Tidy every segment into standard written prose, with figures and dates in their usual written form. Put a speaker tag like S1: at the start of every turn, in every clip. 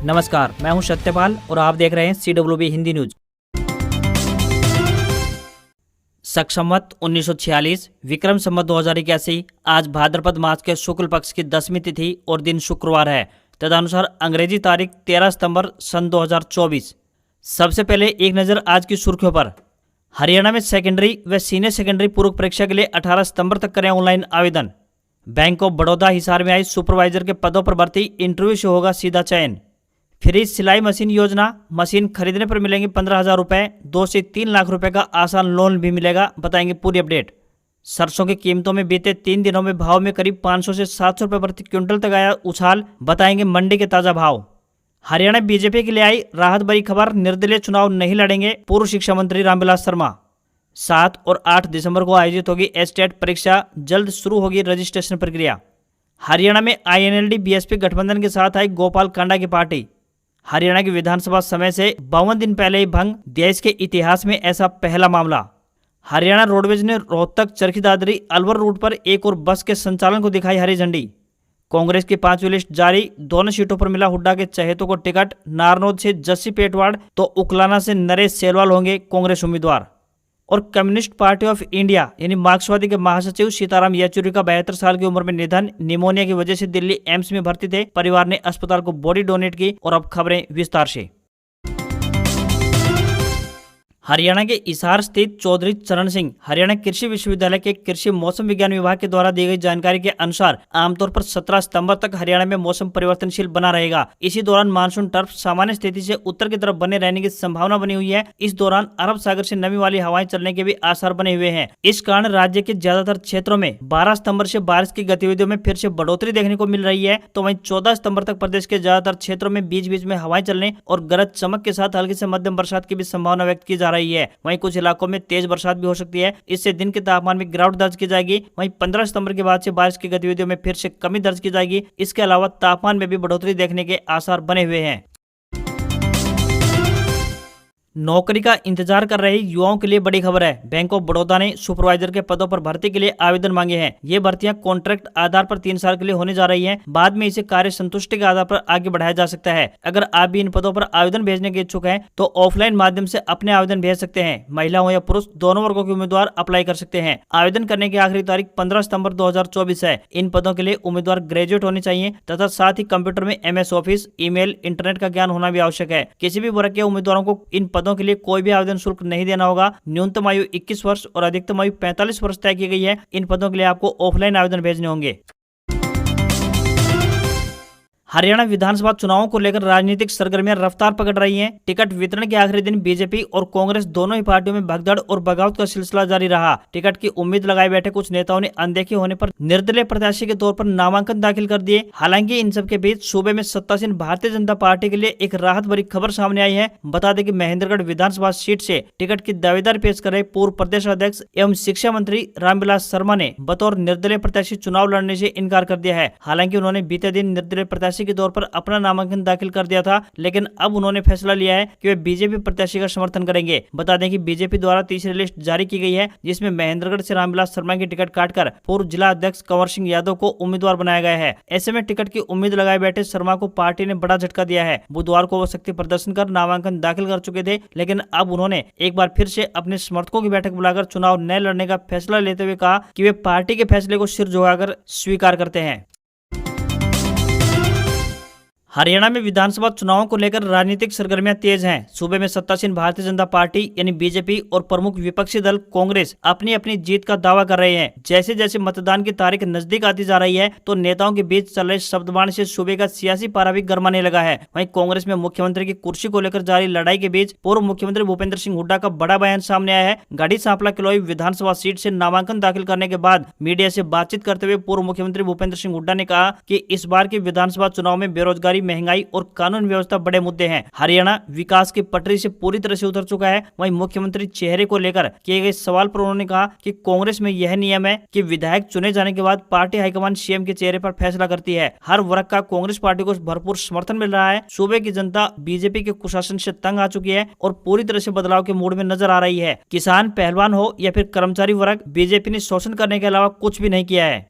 S1: नमस्कार, मैं हूं सत्यपाल और आप देख रहे हैं CWB हिंदी न्यूज। शक संवत 1946 विक्रम संवत 2081 आज भाद्रपद मास के शुक्ल पक्ष की 10वीं तिथि और दिन शुक्रवार है। तदनुसार अंग्रेजी तारीख 13 सितंबर सन 2024। सबसे पहले एक नज़र आज की सुर्खियों पर। हरियाणा में सेकेंडरी व सीनियर सेकेंडरी पूरक परीक्षा के लिए 18 सितंबर तक करें ऑनलाइन आवेदन। बैंक ऑफ बड़ौदा हिसार में आई सुपरवाइजर के पदों पर भर्ती, इंटरव्यू से होगा सीधा चयन। फ्री सिलाई मशीन योजना, मशीन खरीदने पर मिलेंगे 15,000 रुपये, 2 से 3 लाख रुपए का आसान लोन भी मिलेगा, बताएंगे पूरी अपडेट। सरसों की कीमतों में बीते 3 दिनों में भाव में करीब 500 से 700 रुपये प्रति क्विंटल तक आया उछाल, बताएंगे मंडी के ताजा भाव। हरियाणा बीजेपी के लिए आई राहत भरी खबर, निर्दलीय चुनाव नहीं लड़ेंगे पूर्व शिक्षा मंत्री रामविलास शर्मा। 7 और 8 दिसंबर को आयोजित होगी एस्टेट परीक्षा, जल्द शुरू होगी रजिस्ट्रेशन प्रक्रिया। हरियाणा में INLD BSP गठबंधन के साथ आई गोपाल कांडा की पार्टी। हरियाणा की विधानसभा समय से 52 दिन पहले ही भंग, देश के इतिहास में ऐसा पहला मामला। हरियाणा रोडवेज ने रोहतक चरखी दादरी अलवर रूट पर एक और बस के संचालन को दिखाई हरी झंडी। कांग्रेस की 5वीं लिस्ट जारी, दोनों सीटों पर मिला हुड्डा के चहेतों को टिकट। नारनौद से जस्सी पेटवाड़ तो उकलाना से नरेश सेलवाल होंगे कांग्रेस उम्मीदवार। और कम्युनिस्ट पार्टी ऑफ इंडिया यानी मार्क्सवादी के महासचिव सीताराम येचुरी का 72 साल की उम्र में निधन, निमोनिया की वजह से दिल्ली एम्स में भर्ती थे। परिवार ने अस्पताल को बॉडी डोनेट की। और अब खबरें विस्तार से। हरियाणा के हिसार स्थित चौधरी चरण सिंह हरियाणा कृषि विश्वविद्यालय के कृषि मौसम विज्ञान विभाग के द्वारा दी गई जानकारी के अनुसार आमतौर पर 17 सितंबर तक हरियाणा में मौसम परिवर्तनशील बना रहेगा। इसी दौरान मानसून टर्फ सामान्य स्थिति से उत्तर की तरफ बने रहने की संभावना बनी हुई है। इस दौरान अरब सागर से नमी वाली हवाएं चलने के भी आसार बने हुए हैं। इस कारण राज्य के ज्यादातर क्षेत्रों में 12 सितंबर से बारिश की गतिविधियों में फिर से बढ़ोतरी देखने को मिल रही है। तो वहीं 14 सितंबर तक प्रदेश के ज्यादातर क्षेत्रों में बीच बीच में हवाएं चलने और गरज चमक के साथ हल्की से मध्यम बरसात की भी संभावना व्यक्त की जा रही है। वहीं कुछ इलाकों में तेज बरसात भी हो सकती है। इससे दिन के तापमान में गिरावट दर्ज की जाएगी। वहीं 15 सितंबर के बाद से बारिश की गतिविधियों में फिर से कमी दर्ज की जाएगी। इसके अलावा तापमान में भी बढ़ोतरी देखने के आसार बने हुए हैं। नौकरी का इंतजार कर रहे युवाओं के लिए बड़ी खबर है। बैंक ऑफ बड़ौदा ने सुपरवाइजर के पदों पर भर्ती के लिए आवेदन मांगे हैं। ये भर्तियां कॉन्ट्रैक्ट आधार पर 3 साल के लिए होने जा रही हैं। बाद में इसे कार्य संतुष्टि के आधार पर आगे बढ़ाया जा सकता है। अगर आप भी इन पदों पर आवेदन भेजने के इच्छुक हैं तो ऑफलाइन माध्यम से अपने आवेदन भेज सकते हैं। महिला हो या पुरुष दोनों वर्गों के उम्मीदवार अप्लाई कर सकते हैं। आवेदन करने की आखिरी तारीख 15 सितंबर 2024 है। इन पदों के लिए उम्मीदवार ग्रेजुएट होने चाहिए तथा साथ ही कंप्यूटर में MS ऑफिस, ईमेल, इंटरनेट का ज्ञान होना भी आवश्यक है। किसी भी वर्ग के उम्मीदवारों को इन पदों के लिए कोई भी आवेदन शुल्क नहीं देना होगा। न्यूनतम आयु 21 वर्ष और अधिकतम आयु 45 वर्ष तय की गई है। इन पदों के लिए आपको ऑफलाइन आवेदन भेजने होंगे। हरियाणा विधानसभा चुनावों को लेकर राजनीतिक सरगर्मियां रफ्तार पकड़ रही हैं। टिकट वितरण के आखिरी दिन बीजेपी और कांग्रेस दोनों ही पार्टियों में भगदड़ और बगावत का सिलसिला जारी रहा। टिकट की उम्मीद लगाए बैठे कुछ नेताओं ने अनदेखी होने पर निर्दलीय प्रत्याशी के तौर पर नामांकन दाखिल कर दिए। हालांकि इन सब के बीच सूबे में सत्तासीन भारतीय जनता पार्टी के लिए एक राहत भरी खबर सामने आई है। बता दें कि महेंद्रगढ़ विधानसभा सीट से टिकट की दावेदारी पेश कर रहे पूर्व प्रदेश अध्यक्ष एवं शिक्षा मंत्री रामविलास शर्मा ने बतौर निर्दलीय प्रत्याशी चुनाव लड़ने से इनकार कर दिया है। हालांकि उन्होंने बीते दिन निर्दलीय प्रत्याशी के तौर पर अपना नामांकन दाखिल कर दिया था, लेकिन अब उन्होंने फैसला लिया है कि वे बीजेपी प्रत्याशी का समर्थन करेंगे। बता दें कि बीजेपी द्वारा तीसरी लिस्ट जारी की गई है, जिसमें महेंद्रगढ़ से रामविलास शर्मा की टिकट काटकर पूर्व जिला अध्यक्ष कंवर सिंह यादव को उम्मीदवार बनाया गया है। ऐसे में टिकट की उम्मीद लगाए बैठे शर्मा को पार्टी ने बड़ा झटका दिया है। बुधवार को वो शक्ति प्रदर्शन कर नामांकन दाखिल कर चुके थे, लेकिन अब उन्होंने एक बार फिर से अपने समर्थकों की बैठक बुलाकर चुनाव न लड़ने का फैसला लेते हुए कहा कि वे पार्टी के फैसले को सिर झुकाकर स्वीकार करते हैं। हरियाणा में विधानसभा चुनावों को लेकर राजनीतिक सरगर्मियां तेज हैं। सूबे में सत्तासीन भारतीय जनता पार्टी यानी बीजेपी और प्रमुख विपक्षी दल कांग्रेस अपनी अपनी जीत का दावा कर रहे हैं। जैसे जैसे मतदान की तारीख नजदीक आती जा रही है तो नेताओं के बीच चल रहे शब्दबाण से सूबे का सियासी पारा भी गरमाने लगा है। वहीं कांग्रेस में मुख्यमंत्री की कुर्सी को लेकर जारी लड़ाई के बीच पूर्व मुख्यमंत्री भूपेंद्र सिंह हुड्डा का बड़ा बयान सामने आया है। गाड़ी सांपला किलोई विधानसभा सीट से नामांकन दाखिल करने के बाद मीडिया से बातचीत करते हुए पूर्व मुख्यमंत्री भूपेंद्र सिंह हुड्डा ने कहा कि इस बार के विधानसभा चुनाव में बेरोजगारी, महंगाई और कानून व्यवस्था बड़े मुद्दे हैं। हरियाणा विकास की पटरी से पूरी तरह से उतर चुका है। वहीं मुख्यमंत्री चेहरे को लेकर किए गए सवाल पर उन्होंने कहा कि कांग्रेस में यह नियम है कि विधायक चुने जाने के बाद पार्टी हाईकमान सीएम के चेहरे पर फैसला करती है। हर वर्ग का कांग्रेस पार्टी को भरपूर समर्थन मिल रहा है। सूबे की जनता बीजेपी के कुशासन से तंग आ चुकी है और पूरी तरह से बदलाव के मूड में नजर आ रही है। किसान, पहलवान हो या फिर कर्मचारी वर्ग, बीजेपी ने शोषण करने के अलावा कुछ भी नहीं किया है।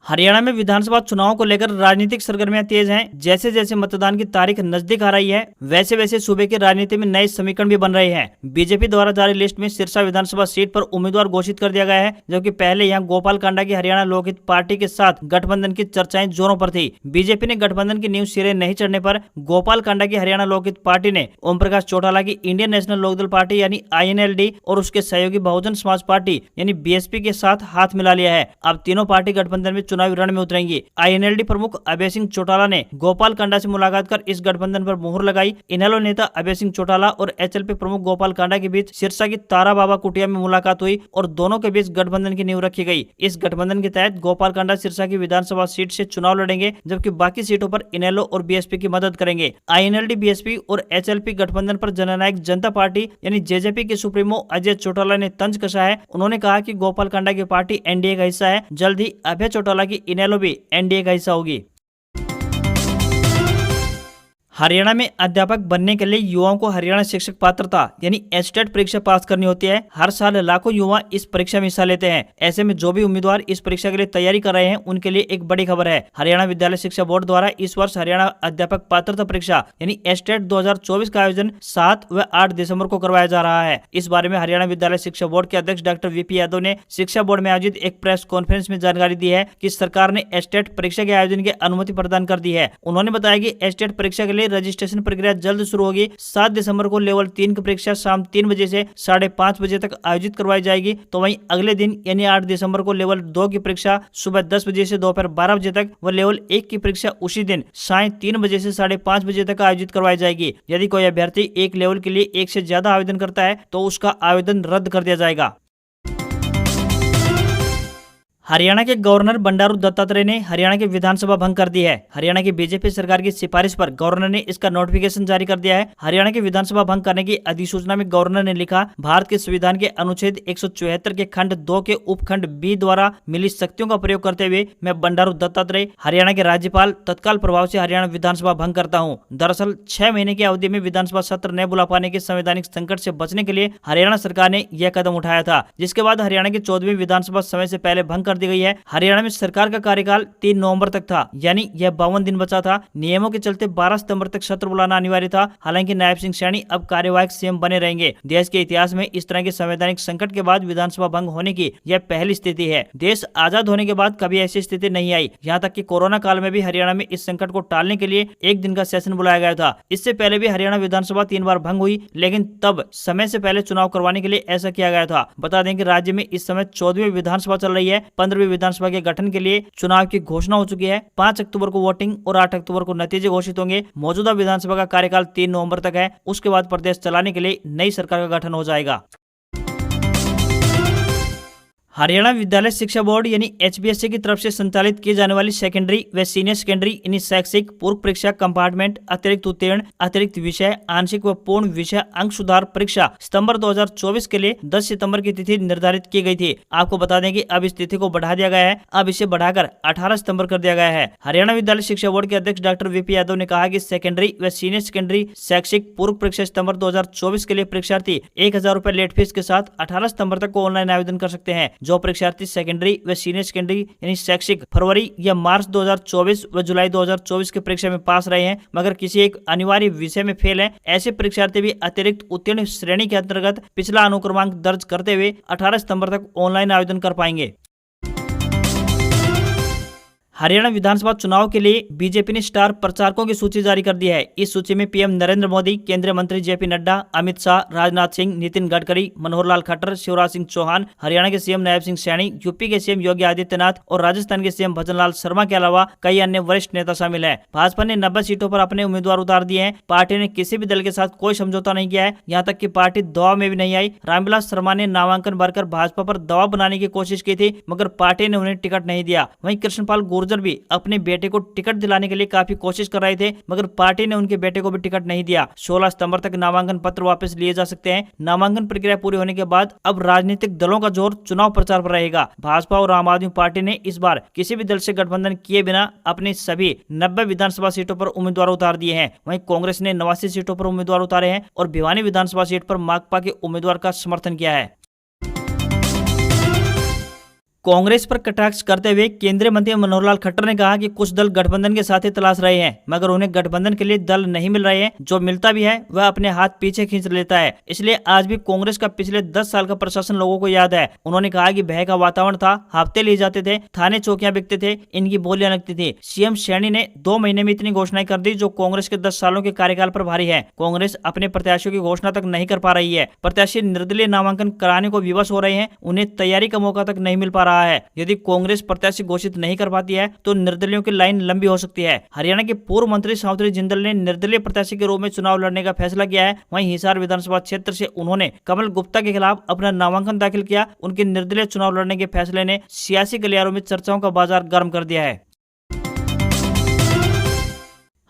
S1: हरियाणा में विधानसभा चुनाव को लेकर राजनीतिक सरगर्मियां तेज हैं। जैसे जैसे मतदान की तारीख नजदीक आ रही है, वैसे वैसे सूबे की राजनीति में नए समीकरण भी बन रहे हैं। बीजेपी द्वारा जारी लिस्ट में सिरसा विधानसभा सीट पर उम्मीदवार घोषित कर दिया गया है, जबकि पहले यहां गोपाल कांडा की हरियाणा लोकहित पार्टी के साथ गठबंधन की चर्चाएं जोरों पर थी। बीजेपी ने गठबंधन की नींव सिरे नहीं चढ़ने पर गोपाल कांडा की हरियाणा लोकहित पार्टी ने ओम प्रकाश चौटाला की इंडियन नेशनल लोकदल पार्टी यानी INLD और उसके सहयोगी बहुजन समाज पार्टी यानी BSP के साथ हाथ मिला लिया है। अब तीनों पार्टी गठबंधन में चुनावी रण में उतरेंगी। INLD प्रमुख अभय सिंह चौटाला ने गोपाल कांडा से मुलाकात कर इस गठबंधन पर मुहर लगाई। इनेलो नेता अभय सिंह चौटाला और HLP प्रमुख गोपाल कांडा के बीच सिरसा की तारा बाबा कुटिया में मुलाकात हुई और दोनों के बीच गठबंधन की नींव रखी गई। इस गठबंधन के तहत गोपाल कांडा सिरसा की विधानसभा सीट से चुनाव लड़ेंगे, जबकि बाकी सीटों पर इनेलो और BSP की मदद करेंगे। INLD, BSP और HLP गठबंधन पर जननायक जनता पार्टी यानी JJP के सुप्रीमो अजय चौटाला ने तंज कसा है। उन्होंने कहा कि गोपाल कांडा की पार्टी NDA का हिस्सा है। जल्द ही अभय चौटाला की इनेलो भी NDA का हिस्सा होगी। हरियाणा में अध्यापक बनने के लिए युवाओं को हरियाणा शिक्षक पात्रता यानी एस्टेट परीक्षा पास करनी होती है। हर साल लाखों युवा इस परीक्षा में हिस्सा लेते हैं। ऐसे में जो भी उम्मीदवार इस परीक्षा के लिए तैयारी कर रहे हैं, उनके लिए एक बड़ी खबर है। हरियाणा विद्यालय शिक्षा बोर्ड द्वारा इस वर्ष हरियाणा अध्यापक पात्रता परीक्षा यानी एस्टेट 2024 का आयोजन 7 व 8 दिसंबर को करवाया जा रहा है। इस बारे में हरियाणा विद्यालय शिक्षा बोर्ड के अध्यक्ष डॉक्टर VP यादव ने शिक्षा बोर्ड में आयोजित एक प्रेस कॉन्फ्रेंस में जानकारी दी है कि सरकार ने एस्टेट परीक्षा के आयोजन की अनुमति प्रदान कर दी है। उन्होंने बताया कि एस्टेट परीक्षा के लिए रजिस्ट्रेशन प्रक्रिया जल्द शुरू होगी। 7 दिसंबर को लेवल 3 की परीक्षा शाम 3 बजे से 5:30 बजे तक आयोजित करवाई जाएगी। तो वहीं अगले दिन यानी 8 दिसंबर को लेवल 2 की परीक्षा सुबह 10 बजे से दोपहर 12 बजे तक व लेवल 1 की परीक्षा उसी दिन साय 3 बजे से 5:30 बजे तक आयोजित करवाई जाएगी। यदि कोई अभ्यर्थी एक लेवल के लिए एक से ज्यादा आवेदन करता है तो उसका आवेदन रद्द कर दिया जाएगा। हरियाणा के गवर्नर बंडारू दत्तात्रेय ने हरियाणा की विधानसभा भंग कर दी है। हरियाणा की बीजेपी सरकार की सिफारिश पर गवर्नर ने इसका नोटिफिकेशन जारी कर दिया है। हरियाणा की विधानसभा भंग करने की अधिसूचना में गवर्नर ने लिखा, भारत के संविधान के अनुच्छेद 174 के खंड 2 के उपखंड B द्वारा मिली शक्तियों का प्रयोग करते हुए मैं बंडारू दत्तात्रेय हरियाणा के राज्यपाल तत्काल प्रभाव से हरियाणा विधानसभा भंग करता हूँ। दरअसल 6 महीने की अवधि में विधानसभा सत्र न बुला पाने के संवैधानिक संकट से बचने के लिए हरियाणा सरकार ने यह कदम उठाया था, जिसके बाद हरियाणा की 14वीं विधानसभा समय से पहले भंग कर दी गई है। हरियाणा में सरकार का कार्यकाल 3 नवंबर तक था, यानी यह 52 दिन बचा था। नियमों के चलते 12 सितंबर तक सत्र बुलाना अनिवार्य था। हालांकि नायब सिंह सैनी अब कार्यवाहक CM बने रहेंगे। देश के इतिहास में इस तरह के संवैधानिक संकट के बाद विधानसभा भंग होने की यह पहली स्थिति है। देश आजाद होने के बाद कभी ऐसी स्थिति नहीं आई। यहाँ तक कि कोरोना काल में भी हरियाणा में इस संकट को टालने के लिए 1 दिन का सेशन बुलाया गया था। इससे पहले भी हरियाणा विधानसभा 3 बार भंग हुई, लेकिन तब समय से पहले चुनाव करवाने के लिए ऐसा किया गया था। बता दें कि राज्य में इस समय 14वीं विधानसभा चल रही है। 15वीं विधानसभा के गठन के लिए चुनाव की घोषणा हो चुकी है। 5 अक्टूबर को वोटिंग और 8 अक्टूबर को नतीजे घोषित होंगे। मौजूदा विधानसभा का कार्यकाल 3 नवंबर तक है। उसके बाद प्रदेश चलाने के लिए नई सरकार का गठन हो जाएगा। हरियाणा विद्यालय शिक्षा बोर्ड यानी HBSC की तरफ से संचालित की जाने वाली सेकेंडरी व सीनियर सेकेंडरी यानी शैक्षिक पूर्व परीक्षा कंपार्टमेंट अतिरिक्त उत्तीर्ण अतिरिक्त विषय आंशिक व पूर्ण विषय अंक सुधार परीक्षा सितंबर 2024 के लिए 10 सितंबर की तिथि निर्धारित की गई थी। आपको बता दें कि अब इस तिथि को बढ़ा दिया गया है। अब इसे बढ़ाकर 18 सितंबर कर दिया गया है। हरियाणा विद्यालय शिक्षा बोर्ड के अध्यक्ष डॉक्टर VP यादव ने कहा कि सेकेंडरी व सीनियर सेकेंडरी शैक्षिक पूर्व परीक्षा सितंबर 2024 के लिए परीक्षार्थी 1000 रुपए लेट फीस के साथ 18 सितंबर तक को ऑनलाइन आवेदन कर सकते हैं। जो परीक्षार्थी सेकेंडरी व सीनियर सेकेंडरी यानी शैक्षिक फरवरी या मार्च 2024 व जुलाई 2024 की परीक्षा में पास रहे हैं मगर किसी एक अनिवार्य विषय में फेल हैं, ऐसे परीक्षार्थी भी अतिरिक्त उत्तीर्ण श्रेणी के अंतर्गत पिछला अनुक्रमांक दर्ज करते हुए 18 सितंबर तक ऑनलाइन आवेदन कर पाएंगे। हरियाणा विधानसभा चुनाव के लिए बीजेपी ने स्टार प्रचारकों की सूची जारी कर दी है। इस सूची में PM नरेंद्र मोदी, केंद्रीय मंत्री JP नड्डा, अमित शाह, राजनाथ सिंह, नितिन गडकरी, मनोहर लाल खट्टर, शिवराज सिंह चौहान, हरियाणा के CM नायब सिंह सैनी, यूपी के CM योगी आदित्यनाथ और राजस्थान के CM भजनलाल शर्मा के अलावा कई अन्य वरिष्ठ नेता शामिल हैं। भाजपा ने 90 सीटों पर अपने उम्मीदवार उतार दिए हैं। पार्टी ने किसी भी दल के साथ कोई समझौता नहीं किया है। यहाँ तक कि पार्टी दबाव में भी नहीं आई। रामविलास शर्मा ने नामांकन भरकर भाजपा पर दबाव बनाने की कोशिश की थी मगर पार्टी ने उन्हें टिकट नहीं दिया। वहीं कृष्णपाल गुर्जर भी अपने बेटे को टिकट दिलाने के लिए काफी कोशिश कर रहे थे मगर पार्टी ने उनके बेटे को भी टिकट नहीं दिया। 16 सितंबर तक नामांकन पत्र वापस लिए जा सकते हैं। नामांकन प्रक्रिया पूरी होने के बाद अब राजनीतिक दलों का जोर चुनाव प्रचार पर रहेगा। भाजपा और आम आदमी पार्टी ने इस बार किसी भी दल से गठबंधन किए बिना अपनी सभी 90 विधानसभा सीटों पर उम्मीदवार उतार दिए हैं। वहीं कांग्रेस ने 89 सीटों पर उम्मीदवार उतारे हैं और भिवानी विधानसभा सीट पर माकपा के उम्मीदवार का समर्थन किया है। कांग्रेस पर कटाक्ष करते हुए केंद्रीय मंत्री मनोहर लाल खट्टर ने कहा कि कुछ दल गठबंधन के साथ ही तलाश रहे हैं, मगर उन्हें गठबंधन के लिए दल नहीं मिल रहे हैं। जो मिलता भी है वह अपने हाथ पीछे खींच लेता है। इसलिए आज भी कांग्रेस का पिछले 10 साल का प्रशासन लोगों को याद है। उन्होंने कहा कि भय का वातावरण था, हफ्ते लिए जाते थे, थाने चौकियां बिकते थे, इनकी बोलियां लगती थी। सीएम सैनी ने 2 महीने में इतनी घोषणाएं कर दी जो कांग्रेस के 10 सालों के कार्यकाल पर भारी है। कांग्रेस अपने प्रत्याशियों की घोषणा तक नहीं कर पा रही है। प्रत्याशी निर्दलीय नामांकन कराने को विवश हो रहे हैं, उन्हें तैयारी का मौका तक नहीं मिल पा रहा है। यदि कांग्रेस प्रत्याशी घोषित नहीं कर पाती है तो निर्दलियों की लाइन लंबी हो सकती है। हरियाणा के पूर्व मंत्री सावित्री जिंदल ने निर्दलीय प्रत्याशी के रूप में चुनाव लड़ने का फैसला किया है। वहीं हिसार विधानसभा क्षेत्र से उन्होंने कमल गुप्ता के खिलाफ अपना नामांकन दाखिल किया। उनके निर्दलीय चुनाव लड़ने के फैसले ने सियासी गलियारों में चर्चाओं का बाजार गर्म कर दिया है।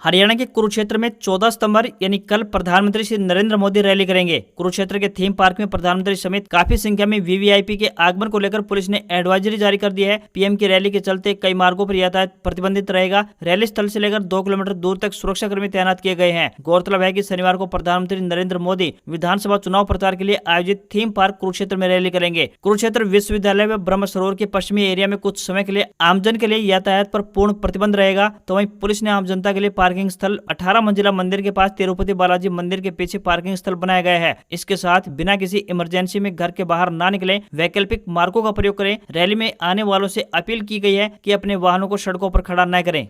S1: हरियाणा के कुरुक्षेत्र में 14 सितंबर यानी कल प्रधानमंत्री श्री नरेंद्र मोदी रैली करेंगे। कुरुक्षेत्र के थीम पार्क में प्रधानमंत्री समेत काफी संख्या में वीवीआईपी के आगमन को लेकर पुलिस ने एडवाइजरी जारी कर दी है। पीएम की रैली के चलते कई मार्गों पर यातायात प्रतिबंधित रहेगा। रैली स्थल से लेकर 2 किलोमीटर दूर तक सुरक्षाकर्मी तैनात किए गए हैं। गौरतलब है कि शनिवार को प्रधानमंत्री नरेंद्र मोदी विधानसभा चुनाव प्रचार के लिए आयोजित थीम पार्क कुरुक्षेत्र में रैली करेंगे। कुरुक्षेत्र विश्वविद्यालय व ब्रह्म सरोवर के पश्चिमी एरिया में कुछ समय के लिए आमजन के लिए यातायात पर पूर्ण प्रतिबंध रहेगा। तो वहीं पुलिस ने आम जनता के लिए पार्किंग स्थल 18 मंजिला मंदिर के पास तिरुपति बालाजी मंदिर के पीछे पार्किंग स्थल बनाया गया है। इसके साथ बिना किसी इमरजेंसी में घर के बाहर ना निकले, वैकल्पिक मार्गों का प्रयोग करें। रैली में आने वालों से अपील की गई है कि अपने वाहनों को सड़कों पर खड़ा न करें।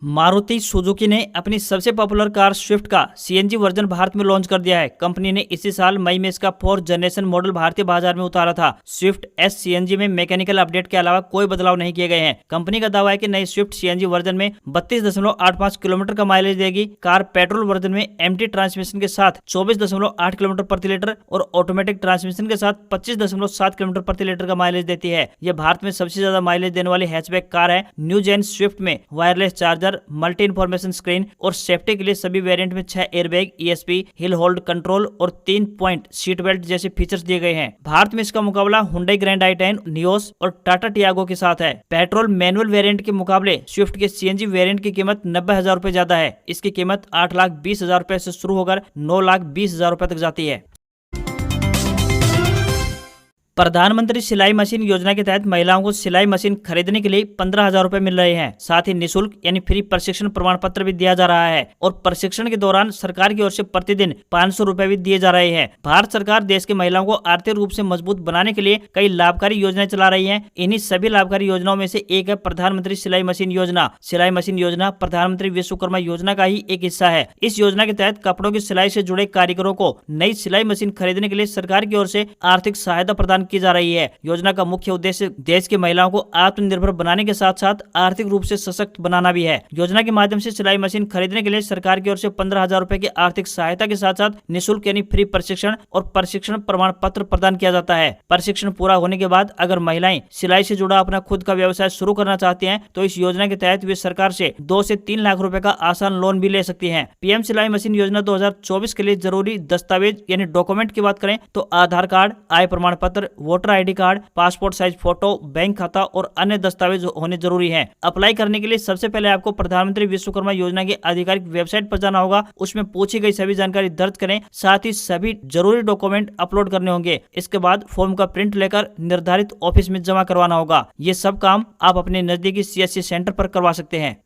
S1: मारुति सुजुकी ने अपनी सबसे पॉपुलर कार स्विफ्ट का सीएनजी वर्जन भारत में लॉन्च कर दिया है। कंपनी ने इसी साल मई में इसका 4th जनरेशन मॉडल भारतीय बाजार में उतारा था। स्विफ्ट एस सीएनजी में मैकेनिकल अपडेट के अलावा कोई बदलाव नहीं किए गए हैं। कंपनी का दावा है कि नई स्विफ्ट सीएनजी वर्जन में 32.85 किलोमीटर का माइलेज देगी। कार पेट्रोल वर्जन में एमटी ट्रांसमिशन के साथ 24.8 किलोमीटर प्रति लीटर और ऑटोमेटिक ट्रांसमिशन के साथ 25.7 किलोमीटर प्रति लीटर का माइलेज देती है। यह भारत में सबसे ज्यादा माइलेज देने वाली हैचबैक कार है। न्यू जेन स्विफ्ट में wireless charger, multi information screen और सेफ्टी के लिए सभी वेरिएंट में 6 airbag, ESP, hill hold control और 3 पॉइंट सीट बेल्ट जैसे फीचर्स दिए गए हैं। भारत में इसका मुकाबला हुंडई ग्रैंड i10, नियोस और टाटा टियागो के साथ है। पेट्रोल मैनुअल वेरिएंट के मुकाबले स्विफ्ट के सीएनजी वेरिएंट की कीमत 90,000 रुपए ज्यादा है। इसकी कीमत 8,20,000 रुपए से शुरू होकर 9,20,000 रुपए तक जाती है। प्रधानमंत्री सिलाई मशीन योजना के तहत महिलाओं को सिलाई मशीन खरीदने के लिए 15,000 रुपए मिल रहे हैं। साथ ही निःशुल्क यानी फ्री प्रशिक्षण प्रमाण पत्र भी दिया जा रहा है और प्रशिक्षण के दौरान सरकार की ओर से प्रतिदिन 500 रुपए भी दिए जा रहे हैं। भारत सरकार देश की महिलाओं को आर्थिक रूप से मजबूत बनाने के लिए कई लाभकारी योजनाएं चला रही है। इन्हीं सभी लाभकारी योजनाओं में से एक है प्रधानमंत्री सिलाई मशीन योजना। सिलाई मशीन योजना प्रधानमंत्री विश्वकर्मा योजना का ही एक हिस्सा है। इस योजना के तहत कपड़ों की सिलाई से जुड़े कारीगरों को नई सिलाई मशीन खरीदने के लिए सरकार की ओर से आर्थिक सहायता प्रदान की जा रही है। योजना का मुख्य उद्देश्य देश की महिलाओं को आत्मनिर्भर बनाने के साथ साथ आर्थिक रूप से सशक्त बनाना भी है। योजना के माध्यम से सिलाई मशीन खरीदने के लिए सरकार की ओर से 15,000 रुपए की आर्थिक सहायता के साथ साथ निःशुल्क यानी फ्री प्रशिक्षण और प्रशिक्षण प्रमाण पत्र प्रदान किया जाता है। प्रशिक्षण पूरा होने के बाद अगर महिलाएं सिलाई से जुड़ा अपना खुद का व्यवसाय शुरू करना चाहती हैं तो इस योजना के तहत वे सरकार से 2 से 3 लाख रुपए का आसान लोन भी ले सकती हैं। पीएम सिलाई मशीन योजना 2024 के लिए जरूरी दस्तावेज यानी डॉक्यूमेंट की बात करें तो आधार कार्ड, आय प्रमाण पत्र, voter ID card, passport size photo, bank खाता और अन्य दस्तावेज होने जरूरी हैं। अप्लाई करने के लिए सबसे पहले आपको प्रधानमंत्री विश्वकर्मा योजना की आधिकारिक वेबसाइट पर जाना होगा। उसमें पूछी गई सभी जानकारी दर्ज करें, साथ ही सभी जरूरी डॉक्यूमेंट अपलोड करने होंगे। इसके बाद फॉर्म का प्रिंट लेकर निर्धारित ऑफिस में जमा करवाना होगा। ये सब काम आप अपने नजदीकी सीएससी सेंटर पर करवा सकते हैं।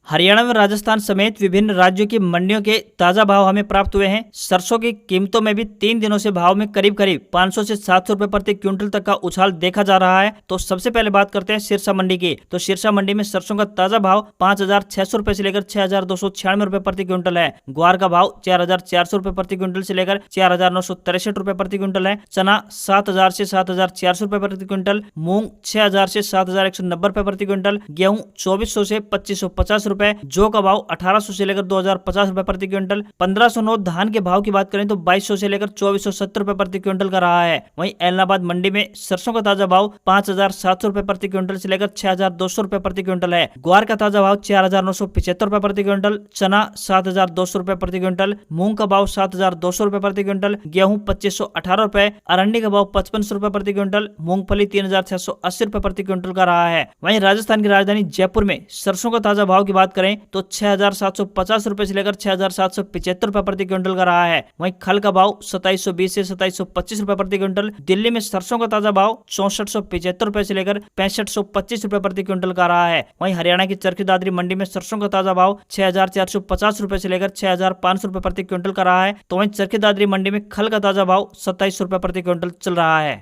S1: हरियाणा व राजस्थान समेत विभिन्न राज्यों की मंडियों के ताजा भाव हमें प्राप्त हुए हैं। सरसों की कीमतों में भी 3 दिनों से भाव में करीब 500 से 700 रुपए प्रति क्विंटल तक का उछाल देखा जा रहा है। तो सबसे पहले बात करते हैं सिरसा मंडी की। तो सिरसा मंडी में सरसों का ताजा भाव 5,600 रुपए से लेकर 6,296 रुपए प्रति क्विंटल है। ग्वार का भाव 4,400 रुपए प्रति क्विंटल से लेकर 4,963 रुपए प्रति क्विंटल है। चना 7,000 से 7,400 रुपए प्रति क्विंटल, मूंग 6,000 से 7,190 रुपए प्रति क्विंटल, गेहूं 2,400 से 2,550 रुपए, जौ का भाव 1,800 से लेकर 2,050 रुपए प्रति क्विंटल। 1,509 धान के भाव की बात करें तो 2,200 से लेकर 2,470 रुपए प्रति क्विंटल का रहा है। वहीं एलनाबाद मंडी में सरसों का ताजा भाव 5,700 रुपए प्रति क्विंटल से लेकर 6,200 रुपए प्रति क्विंटल है। ग्वार का ताजा भाव 4,975 रुपए प्रति क्विंटल, चना 7,200 रुपए प्रति क्विंटल, मूंग का भाव 7,200 रुपए प्रति क्विंटल, गेहूं 2,518 रुपए, अरंडी का भाव 55 रुपए प्रति क्विंटल, मूंगफली 3,680 रुपए प्रति क्विंटल का रहा है। वहीं राजस्थान की राजधानी जयपुर में सरसों का ताजा भाव की बात बात करें तो 6,750 रुपए से लेकर 6,775 रुपए प्रति क्विंटल का रहा है। वहीं खल का भाव 2,720 से 2,725 रुपए प्रति क्विंटल। दिल्ली में सरसों का ताजा भाव 6,475 रुपए से लेकर 6,525 रुपए प्रति क्विंटल का रहा है। वहीं हरियाणा की चरखी दादरी मंडी में सरसों का ताजा भाव 6,450 रुपए से लेकर 6,500 रुपए प्रति क्विंटल का रहा है। तो वहीं चरखी दादरी मंडी में खल का ताजा भाव 27 रुपए प्रति क्विंटल चल रहा है।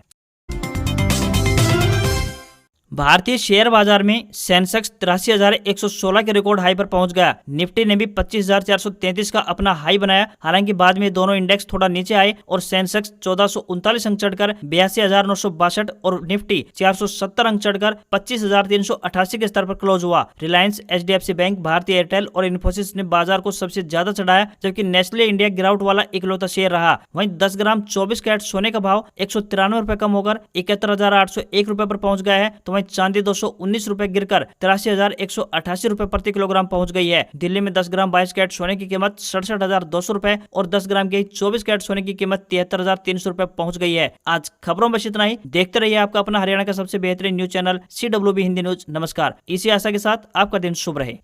S1: भारतीय शेयर बाजार में सेंसेक्स 83,116 के रिकॉर्ड हाई पर पहुंच गया। निफ्टी ने भी 25,433 का अपना हाई बनाया। हालांकि बाद में दोनों इंडेक्स थोड़ा नीचे आए और सेंसेक्स 1439 अंक चढ़कर 82,962 और निफ्टी 470 अंक चढ़कर 25,388 के स्तर पर क्लोज हुआ। रिलायंस, HDFC बैंक, भारतीय एयरटेल और इन्फोसिस ने बाजार को सबसे ज्यादा चढ़ाया, जबकि नेस्ले इंडिया गिरावट वाला इकलौता शेयर रहा। वहीं 10 ग्राम 24 कैरेट सोने का भाव 193 रुपए कम होकर 71,801 रुपए पर पहुंच गया है। तो वहीं चांदी 219 रुपए गिरकर 83,188 रुपए प्रति किलोग्राम पहुंच गई है। दिल्ली में 10 ग्राम 22 कैरेट सोने की कीमत 67,200 रुपए और 10 ग्राम के 24 कैरेट सोने की कीमत 73,300 रुपए पहुंच गई है। आज खबरों में बस इतना ही। देखते रहिए आपका अपना हरियाणा का सबसे बेहतरीन news channel CWB Hindi news. नमस्कार। इसी आशा के साथ आपका दिन शुभ रहे।